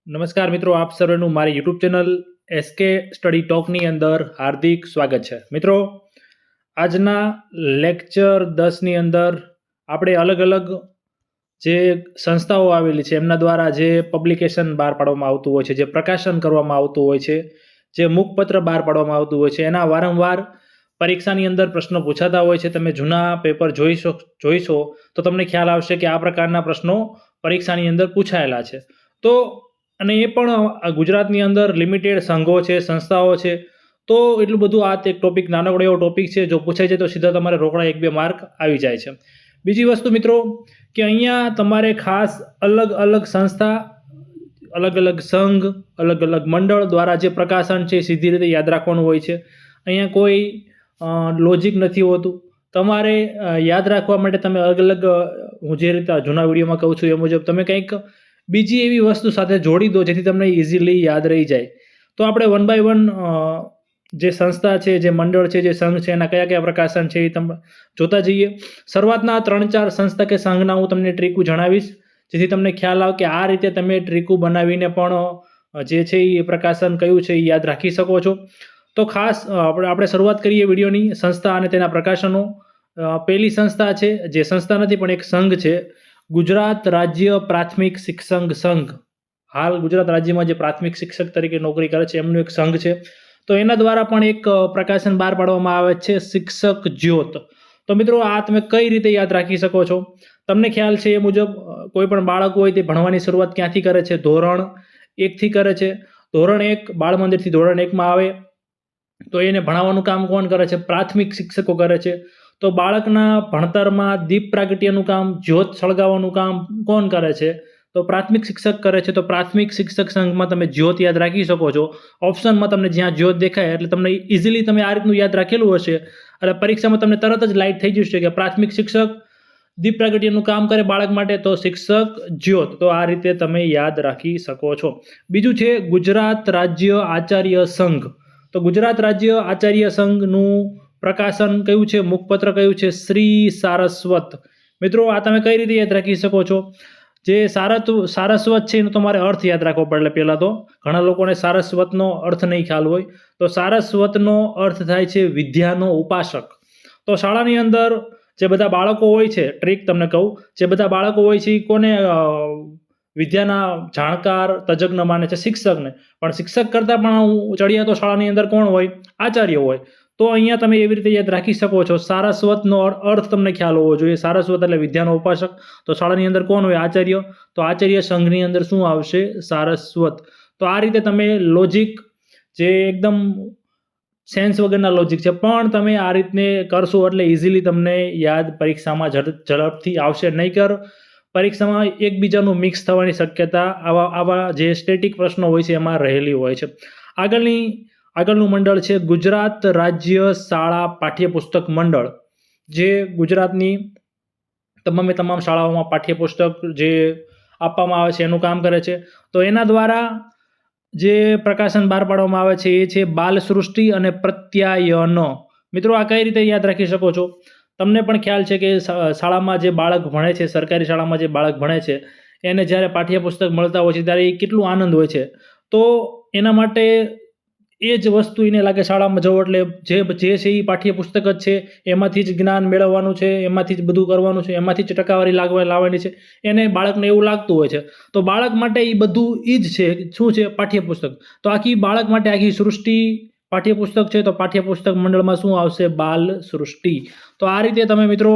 નમસ્કાર મિત્રો, આપ સર્વેનું મારી યુટ્યુબ ચેનલ એસકે સ્ટડી ટોકની અંદર હાર્દિક સ્વાગત છે. મિત્રો, આજના લેક્ચર 10ની અંદર આપણે અલગ અલગ જે સંસ્થાઓ આવેલી છે એમના દ્વારા જે પબ્લિકેશન બહાર પાડવામાં આવતું હોય છે, જે પ્રકાશન કરવામાં આવતું હોય છે, જે મુખપત્ર બહાર પાડવામાં આવતું હોય છે, એના વારંવાર પરીક્ષાની અંદર પ્રશ્નો પૂછાતા હોય છે. તમે જૂના પેપર જોઈશો તો તમને ખ્યાલ આવશે કે આ પ્રકારના પ્રશ્નો પરીક્ષાની અંદર પૂછાયેલા છે. તો અને એ પણ ગુજરાતની અંદર લિમિટેડ સંઘો છે, સંસ્થાઓ છે. તો એટલું બધું આ એક ટોપિક નાનકડો એવો ટોપિક છે, જો પૂછાઈ જાય તો સીધા તમારે રોકડા 1-2 માર્ક આવી જાય છે. બીજી વસ્તુ મિત્રો કે અહીંયા તમારે ખાસ અલગ અલગ સંસ્થા, અલગ અલગ સંઘ, અલગ અલગ મંડળ દ્વારા જે પ્રકાશન છે સીધી રીતે યાદ રાખવાનું હોય છે. અહીંયા કોઈ લોજિક નથી હોતું. તમારે યાદ રાખવા માટે તમે અલગ અલગ, હું જે રીતે જૂના વિડીયોમાં કહું છું એ મુજબ તમે કંઈક બીજી એવી વસ્તુ સાથે જોડી દો જેથી તમને ઇઝીલી યાદ રહી જાય. તો આપણે 1 by 1 જે સંસ્થા છે, જે મંડળ છે, જે સંઘ છે, એના કયા કયા પ્રકાશન છે એ તમે જોતા જઈએ. શરૂઆતના 3-4 સંસ્થા કે સંઘના હું તમને ટ્રીકું જણાવીશ જેથી તમને ખ્યાલ આવે કે આ રીતે તમે ટ્રીકું બનાવીને પણ જે છે એ પ્રકાશન કયું છે એ યાદ રાખી શકો છો. તો ખાસ આપણે શરૂઆત કરીએ વિડીયોની સંસ્થા અને તેના પ્રકાશનો. પહેલી સંસ્થા છે, જે સંસ્થા નથી પણ એક સંઘ છે, ગુજરાત રાજ્ય પ્રાથમિક શિક્ષક સંઘ. હાલ ગુજરાત રાજ્યમાં જે પ્રાથમિક શિક્ષક તરીકે નોકરી કરે છે એમનું એક સંઘ છે. તો એના દ્વારા પણ એક પ્રકાશન બહાર પાડવામાં આવે છે, શિક્ષક જ્યોત. તો મિત્રો, આ તમે કઈ રીતે યાદ રાખી શકો છો? તમને ખ્યાલ છે એ મુજબ કોઈ પણ બાળક હોય તે ભણવાની શરૂઆત ક્યાંથી કરે છે? ધોરણ 1થી કરે છે. ધોરણ 1 બાળ મંદિરથી ધોરણ 1માં આવે તો એને ભણાવવાનું કામ કોણ કરે છે? પ્રાથમિક શિક્ષકો કરે છે. તો બાળકના ભણતરમાં દીપ પ્રાગટ્યનું કામ, જ્યોત સળગાવવાનું કામ કોણ કરે છે? તો પ્રાથમિક શિક્ષક કરે છે. તો પ્રાથમિક શિક્ષક સંઘમાં તમે જ્યોત યાદ રાખી શકો છો. ઓપ્શનમાં તમને જ્યાં જ્યોત દેખાય એટલે તમને ઇઝીલી તમે આ રીતનું યાદ રાખેલું હશે એટલે પરીક્ષામાં તમને તરત જ લાઇટ થઈ જશે કે પ્રાથમિક શિક્ષક દીપ પ્રાગટ્યનું કામ કરે બાળક માટે, તો શિક્ષક જ્યોત. તો આ રીતે તમે યાદ રાખી શકો છો. બીજું છે ગુજરાત રાજ્ય આચાર્ય સંઘ. તો ગુજરાત રાજ્ય આચાર્ય સંઘનું પ્રકાશન કયું છે? મુખપત્ર કયું છે? શ્રી સારસ્વત. મિત્રો, આ તમે કઈ રીતે યાદ રાખી શકો છો? જે સારસ્વત છે એનો તમારે અર્થ યાદ રાખવો પડે. પહેલાં તો ઘણા લોકોને સારસ્વતનો અર્થ નહીં ખ્યાલ હોય. તો સારસ્વતનો અર્થ થાય છે વિદ્યાનો ઉપાસક. તો શાળાની અંદર જે બધા બાળકો હોય છે, ટ્રીક તમને કહું, જે બધા બાળકો હોય છે એ કોને વિદ્યાના જાણકાર તજજ્ઞ માને છે? શિક્ષકને. પણ શિક્ષક કરતાં પણ ચડિયા તો શાળાની અંદર કોણ હોય? આચાર્ય હોય. તો અહીંયા તમે એવી રીતે યાદ રાખી શકો છો. સારસ્વતનો અર્થ તમને ખ્યાલ હોવો જોઈએ. સારસ્વત એટલે વિદ્યાનો ઉપાસક. તો શાળાની અંદર કોણ હોય? આચાર્ય. તો આચાર્ય સંઘની અંદર શું આવશે? સારસ્વત. તો આ રીતે તમે લોજિક, જે એકદમ સેન્સ વગરના લોજિક છે, પણ તમે આ રીતને કરશો એટલે ઇઝીલી તમને યાદ પરીક્ષામાં ઝડપથી આવશે. નહીંતર પરીક્ષામાં એકબીજાનું મિક્સ થવાની શક્યતા આવા જે સ્ટેટિક પ્રશ્નો હોય છે એમાં રહેલી હોય છે. આગળનું મંડળ છે ગુજરાત રાજ્ય શાળા પાઠ્યપુસ્તક મંડળ, જે ગુજરાતની તમામ શાળાઓમાં પાઠ્યપુસ્તક જે આપવામાં આવે છે એનું કામ કરે છે. તો એના દ્વારા જે પ્રકાશન બહાર પાડવામાં આવે છે એ છે બાલસૃષ્ટિ અને પ્રત્યાયન. મિત્રો, આ કઈ રીતે યાદ રાખી શકો છો? તમને પણ ખ્યાલ છે કે શાળામાં જે બાળક ભણે છે, સરકારી શાળામાં જે બાળક ભણે છે એને જ્યારે પાઠ્યપુસ્તક મળતા હોય છે ત્યારે એ કેટલું આનંદ હોય છે. તો એના માટે એ જ વસ્તુ એને લાગે શાળામાં જવું એટલે જે છે એ પાઠ્યપુસ્તક જ છે, એમાંથી જ જ્ઞાન મેળવવાનું છે, એમાંથી જ બધું કરવાનું છે, એમાંથી જ ટકાવારી લાવવાની છે. એને બાળકને એવું લાગતું હોય છે. તો બાળક માટે એ બધું એ જ છે. શું છે? પાઠ્યપુસ્તક. તો આખી બાળક માટે આખી સૃષ્ટિ પાઠ્યપુસ્તક છે. તો પાઠ્યપુસ્તક મંડળમાં શું આવશે? બાલ સૃષ્ટિ. તો આ રીતે તમે મિત્રો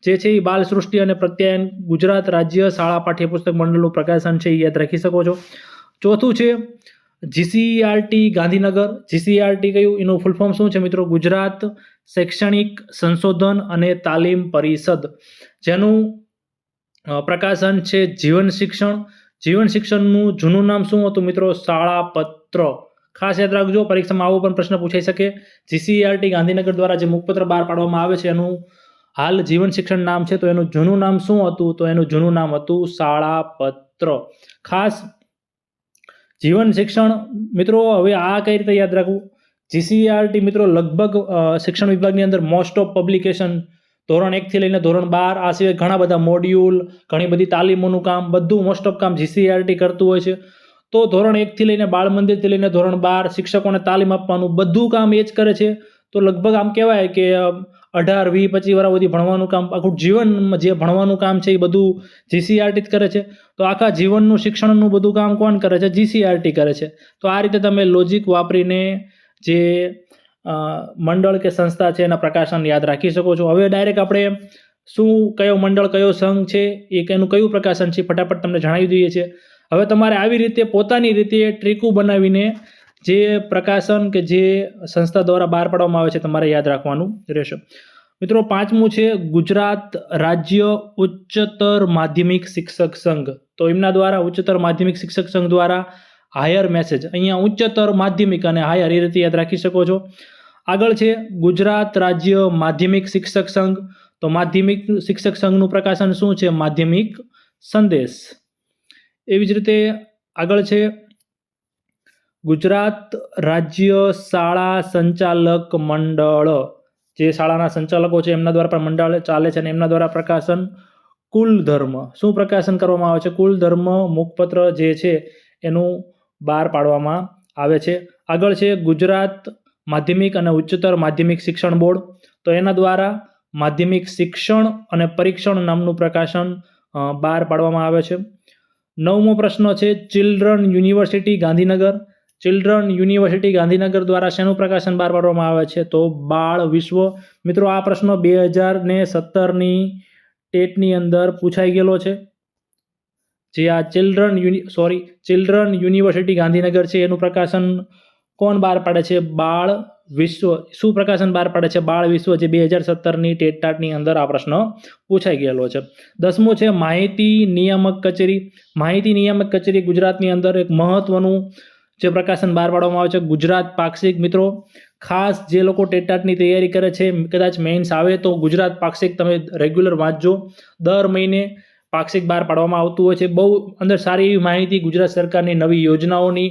જે છે એ બાલ સૃષ્ટિ અને પ્રત્યાયન ગુજરાત રાજ્ય શાળા પાઠ્યપુસ્તક મંડળનું પ્રકાશન છે એ યાદ રાખી શકો છો. ચોથું છે જીસીઈઆરટી ગાંધીનગર. જીસીઈઆરટી કયું? એનું ફૂલ ફોર્મ શું છે મિત્રો? ગુજરાત શૈક્ષણિક સંશોધન અને તાલીમ પરિષદ, જેનું પ્રકાશન છે જીવન શિક્ષણ. જીવન શિક્ષણનું જૂનું નામ શું હતું મિત્રો? શાળાપત્ર. ખાસ યાદ રાખજો, પરીક્ષામાં આવો પણ પ્રશ્ન પૂછાઈ શકે. જીસીઈઆરટી ગાંધીનગર દ્વારા જે મુખપત્ર બહાર પાડવામાં આવે છે એનું હાલ જીવન શિક્ષણ નામ છે. તો એનું જૂનું નામ શું હતું? તો એનું જૂનું નામ હતું શાળાપત્ર. ખાસ જીવન શિક્ષણ મિત્રો, હવે આ કઈ રીતે યાદ રાખવું? જીસીઈઆરટી મિત્રો લગભગ શિક્ષણ વિભાગની અંદર મોસ્ટ ઓફ પબ્લિકેશન ધોરણ 1 થી લઈને ધોરણ 12, આ સિવાય ઘણા બધા મોડ્યુલ, ઘણી બધી તાલીમોનું કામ, બધું મોસ્ટ ઓફ કામ જીસીઈઆરટી કરતું હોય છે. તો ધોરણ 1થી લઈને બાળ મંદિરથી લઈને ધોરણ 12 શિક્ષકોને તાલીમ આપવાનું બધું કામ એ જ કરે છે. તો લગભગ આમ કહેવાય કે 18, 20, 25 વર્ષ સુધી ભણવાનું કામ, આખું જીવન જે ભણવાનું કામ છે એ બધું જીસીઆરટી જ કરે છે. તો આખા જીવનનું શિક્ષણનું બધું કામ કોણ કરે છે? જીસીઆરટી કરે છે. તો આ રીતે તમે લોજિક વાપરીને જે મંડળ કે સંસ્થા છે એના પ્રકાશન યાદ રાખી શકો છો. હવે ડાયરેક્ટ આપણે શું કયો મંડળ કયો સંઘ છે એ એનું કયું પ્રકાશન છે ફટાફટ તમને જણાવી દઈએ છીએ. હવે તમારે આવી રીતે પોતાની રીતે ટ્રીકું બનાવીને જે પ્રકાશન કે જે સંસ્થા દ્વારા બહાર પાડવામાં આવે છે તમારે યાદ રાખવાનું રહેશે. મિત્રો, 5મું છે ગુજરાત રાજ્ય ઉચ્ચતર માધ્યમિક શિક્ષક સંઘ. તો એમના દ્વારા ઉચ્ચતર માધ્યમિક શિક્ષક સંઘ દ્વારા હાયર મેસેજ, અહીંયા ઉચ્ચતર માધ્યમિક અને હાયર એ રીતે યાદ રાખી શકો છો. આગળ છે ગુજરાત રાજ્ય માધ્યમિક શિક્ષક સંઘ. તો માધ્યમિક શિક્ષક સંઘનું પ્રકાશન શું છે? માધ્યમિક સંદેશ. એવી જ રીતે આગળ છે ગુજરાત રાજ્ય શાળા સંચાલક મંડળ. જે શાળાના સંચાલકો છે એમના દ્વારા પણ મંડળ ચાલે છે અને એમના દ્વારા પ્રકાશન કુલ ધર્મ. શું પ્રકાશન કરવામાં આવે છે? કુલ ધર્મ મુખપત્ર જે છે એનું બહાર પાડવામાં આવે છે. આગળ છે ગુજરાત માધ્યમિક અને ઉચ્ચતર માધ્યમિક શિક્ષણ બોર્ડ. તો એના દ્વારા માધ્યમિક શિક્ષણ અને પરીક્ષણ નામનું પ્રકાશન બહાર પાડવામાં આવે છે. 9મો પ્રશ્ન છે children university Gandhinagar. Children university Gandhinagar દ્વારા શેનું પ્રકાશન બહાર પાડવામાં આવે છે? તો બાળ વિશ્વ. મિત્રો, આ પ્રશ્ન 2017ની ટેટની અંદર પૂછાઈ ગયેલો છે. જે આ ચિલ્ડ્રન યુનિવર્સિટી ગાંધીનગર છે એનું પ્રકાશન કોણ બહાર પાડે છે? બાળ વિશ્વ. શું પ્રકાશન બહાર પાડે છે? બાળ વિશ્વ. જે 2017ની ટેટની અંદર આ પ્રશ્ન પૂછાઈ ગયેલો છે. 10મું છે માહિતી નિયામક કચેરી. માહિતી નિયામક કચેરી ગુજરાતની અંદર એક મહત્વનું જે પ્રકાશન બહાર પાડવામાં આવે છે ગુજરાત પાક્ષિક. મિત્રો, ખાસ જે લોકો ટેટની તૈયારી કરે છે, કદાચ મેઇન્સ આવે તો ગુજરાત પાક્ષિક તમે રેગ્યુલર વાંચજો. દર મહિને પાક્ષિક બહાર પાડવામાં આવતું હોય છે. બહુ અંદર સારી એવી માહિતી, ગુજરાત સરકારની નવી યોજનાઓની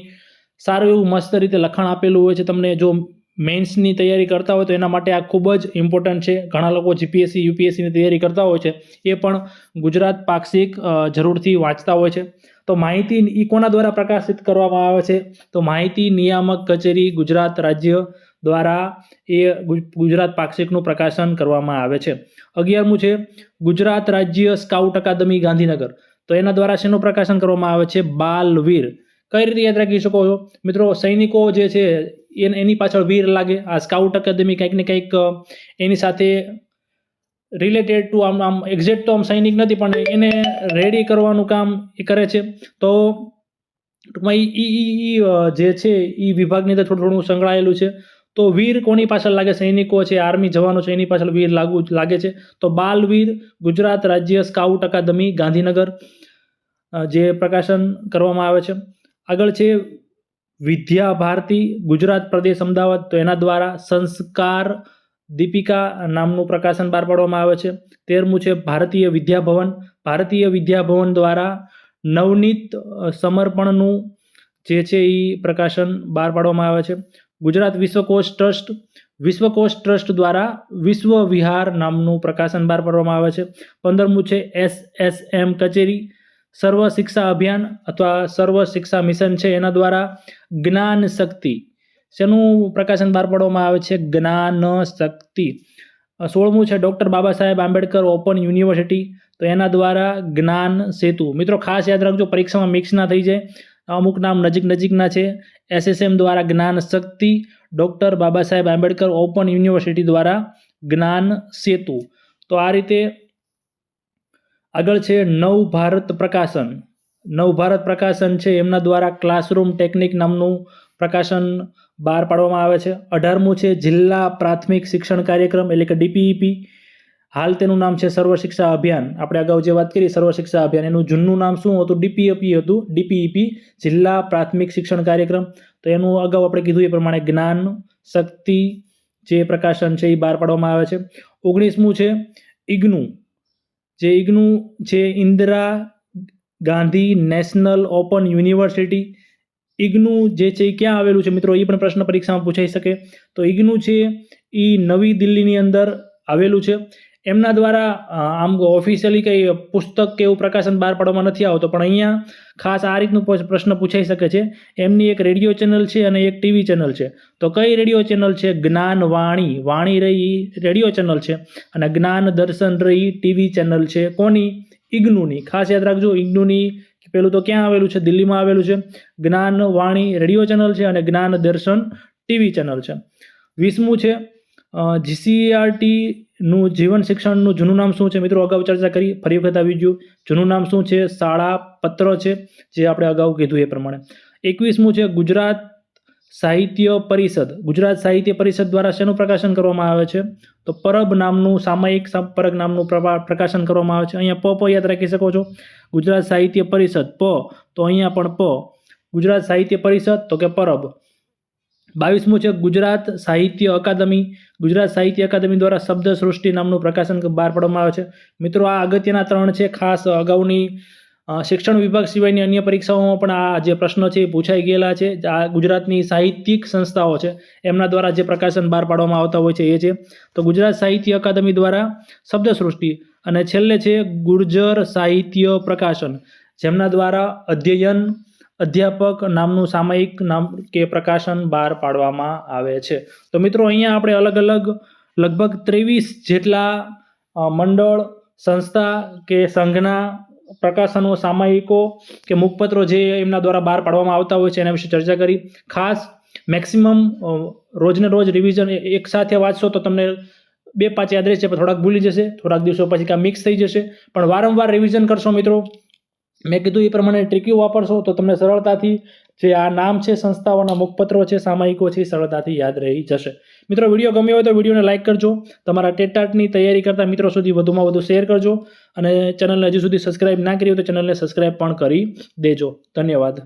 સારું એવું મસ્ત રીતે લખાણ આપેલું હોય છે. તમને જો મેઇન્સની તૈયારી કરતા હોય તો એના માટે આ ખૂબ જ ઇમ્પોર્ટન્ટ છે. ઘણા લોકો જીપીએસસી યુપીએસસીની તૈયારી કરતા હોય છે એ પણ ગુજરાત પાક્ષિક જરૂરથી વાંચતા હોય છે. તો માહિતી એ કોના દ્વારા પ્રકાશિત કરવામાં આવે છે? તો માહિતી નિયામક કચેરી ગુજરાત રાજ્ય દ્વારા એ ગુજરાત પાક્ષિકનું પ્રકાશન કરવામાં આવે છે. 11મું છે ગુજરાત રાજ્ય સ્કાઉટ અકાદમી ગાંધીનગર. તો એના દ્વારા શેનું પ્રકાશન કરવામાં આવે છે? બાલવીર. કઈ રીતે યાદ રાખી શકો છો? મિત્રો, સૈનિકો જે છે એની પાછળ વીર લાગે. આ સ્કાઉટ અકાદમી કંઈક ને કંઈક એની સાથે રિલેટેડ ટુ આમ એક્ઝેક્ટ તો આમ સૈનિક નથી પણ એને રેડી કરવાનું કામ એ કરે છે. તો ટૂંકમાં જે છે એ વિભાગની અંદર થોડું સંકળાયેલું છે. તો વીર કોની પાછળ લાગે? સૈનિકો છે, આર્મી જવાનો છે, એની પાછળ વીર લાગે છે. તો બાલવીર ગુજરાત રાજ્ય સ્કાઉટ અકાદમી ગાંધીનગર જે પ્રકાશન કરવામાં આવે છે. આગળ છે વિદ્યા ભારતી ગુજરાત પ્રદેશ અમદાવાદ. તો એના દ્વારા સંસ્કાર દીપિકા નામનું પ્રકાશન બહાર પાડવામાં આવે છે. 13મું છે ભારતીય વિદ્યાભવન. ભારતીય વિદ્યાભવન દ્વારા નવનીત સમર્પણનું જે છે એ પ્રકાશન બહાર પાડવામાં આવે છે. ગુજરાત વિશ્વકોશ ટ્રસ્ટ. વિશ્વકોશ ટ્રસ્ટ દ્વારા વિશ્વ વિહાર નામનું પ્રકાશન બહાર પાડવામાં આવે છે. 15મું છે SSM કચેરી. સર્વ શિક્ષા અભિયાન અથવા સર્વ શિક્ષા મિશન છે એના દ્વારા જ્ઞાન શક્તિ. શેનું પ્રકાશન બહાર પાડવામાં આવે છે? જ્ઞાન શક્તિ. 16મું છે doctor Baba Saheb Ambedkar open university. તો એના દ્વારા જ્ઞાન સેતુ. મિત્રો, ખાસ યાદ રાખજો, પરીક્ષામાં મિક્સ ના થઈ જાય. અમુક નામ નજીકના છે. SSM દ્વારા જ્ઞાન શક્તિ, doctor Baba Saheb Ambedkar open university દ્વારા જ્ઞાન સેતુ. તો આ રીતે આગળ છે નવ ભારત પ્રકાશન. નવ ભારત પ્રકાશન છે એમના દ્વારા ક્લાસરૂમ ટેકનિક નામનું પ્રકાશન બહાર પાડવામાં આવે છે. 18મું છે જિલ્લા પ્રાથમિક શિક્ષણ કાર્યક્રમ એટલે કે DPEP. હાલ તેનું નામ છે સર્વ શિક્ષા અભિયાન. આપણે અગાઉ જે વાત કરી સર્વ શિક્ષા અભિયાન, એનું જૂનું નામ શું હતું? DPEP હતું. DPEP જિલ્લા પ્રાથમિક શિક્ષણ કાર્યક્રમ. તો એનું અગાઉ આપણે કીધું એ પ્રમાણે જ્ઞાન શક્તિ જે પ્રકાશન છે એ બહાર પાડવામાં આવે છે. 19મું છે ઇગ્નુ. જે ઇગ્નુ છે Indira Gandhi national open university. IGNOU જે છે એ ક્યાં આવેલું છે મિત્રો? એ પણ પ્રશ્ન પરીક્ષામાં પૂછાઈ શકે. તો ઇગ્નુ છે એ નવી દિલ્હીની અંદર આવેલું છે. એમના દ્વારા આમ ઓફિશિયલી કંઈ પુસ્તક કે એવું પ્રકાશન બહાર પાડવામાં નથી આવતો, પણ અહીંયા ખાસ આ રીતનું પ્રશ્ન પૂછાઈ શકે છે. એમની એક રેડિયો ચેનલ છે અને એક ટીવી ચેનલ છે. તો કઈ રેડિયો ચેનલ છે? જ્ઞાન વાણી. વાણી રહી રેડિયો ચેનલ છે અને જ્ઞાન દર્શન રહી ટીવી ચેનલ છે. કોની? ઇગ્નુની. ખાસ યાદ રાખજો, ઇગ્નુની પેલું તો ક્યાં આવેલું છે? દિલ્હીમાં આવેલું છે. જ્ઞાન વાણી રેડિયો ચેનલ છે અને જ્ઞાન દર્શન ટીવી ચેનલ છે. 20મું છે GCERTનું જીવન શિક્ષણનું જૂનું નામ શું છે? મિત્રો અગાઉ ચર્ચા કરી, ફરી વખત આવી ગયું. જૂનું નામ શું છે? શાળા પત્ર છે, જે આપણે અગાઉ કીધું એ પ્રમાણે. 21મું છે ગુજરાત સાહિત્ય પરિષદ. ગુજરાત સાહિત્ય પરિષદ દ્વારા શેનું પ્રકાશન કરવામાં આવે છે? તો પરબ નામનું સામાયિક પરબ નામનું પ્રકાશન કરવામાં આવે છે. અહીંયા પ યાદ રાખી શકો છો. ગુજરાત સાહિત્ય પરિષદ પ, તો અહીંયા પણ પ. ગુજરાત સાહિત્ય પરિષદ તો કે પરબ. 22મું છે ગુજરાત સાહિત્ય અકાદમી. ગુજરાત સાહિત્ય અકાદમી દ્વારા શબ્દ સૃષ્ટિ નામનું પ્રકાશન બહાર પાડવામાં આવે છે. મિત્રો આ અગત્યના 3 છે. ખાસ અગાઉની શિક્ષણ વિભાગ સિવાયની અન્ય પરીક્ષાઓમાં પણ આ જે પ્રશ્નો છે એ પૂછાઈ ગયેલા છે. આ ગુજરાતની સાહિત્યિક સંસ્થાઓ છે એમના દ્વારા જે પ્રકાશન બહાર પાડવામાં આવતા હોય છે એ છે. તો ગુજરાત સાહિત્ય અકાદમી દ્વારા શબ્દ સૃષ્ટિ, અને છેલ્લે છે ગુર્જર સાહિત્ય પ્રકાશન, જેમના દ્વારા અધ્યયન અધ્યાપક નામનું સામાયિક નામ કે પ્રકાશન બહાર પાડવામાં આવે છે. તો મિત્રો અહીંયા આપણે અલગ અલગ લગભગ 23 જેટલા મંડળ, સંસ્થા કે સંઘના પ્રકાશનો, સામાયિકો કે મુખપત્રો જે એમના દ્વારા બહાર પાડવામાં આવતા હોય છે એના વિશે ચર્ચા કરી. ખાસ મેક્સિમમ રોજને રોજ રિવિઝન એક સાથે વાંચશો તો તમને 2-5 યાદ રહેશે, પણ થોડાક ભૂલી જશે, થોડાક દિવસો પછી કાં મિક્સ થઈ જશે. પણ વારંવાર રિવિઝન કરશો મિત્રો, મેં કીધું એ પ્રમાણે ટ્રિક્યુ વાપરશો તો તમને સરળતાથી જે આ નામ છે સંસ્થાઓના, મુખપત્રો છે, સામાયિકો છે, સરળતાથી યાદ રહી જશે. મિત્રો વિડીયો ગમ્યો હોય તો વિડીયોને લાઇક કરજો. તમારા ટેટાટની તૈયારી કરતા મિત્રો સુધી વધુમાં વધુ શેર કરજો, અને ચેનલને હજુ સુધી સબસ્ક્રાઇબ ના કરી હોય તો ચેનલને સબસ્ક્રાઇબ પણ કરી દેજો. ધન્યવાદ.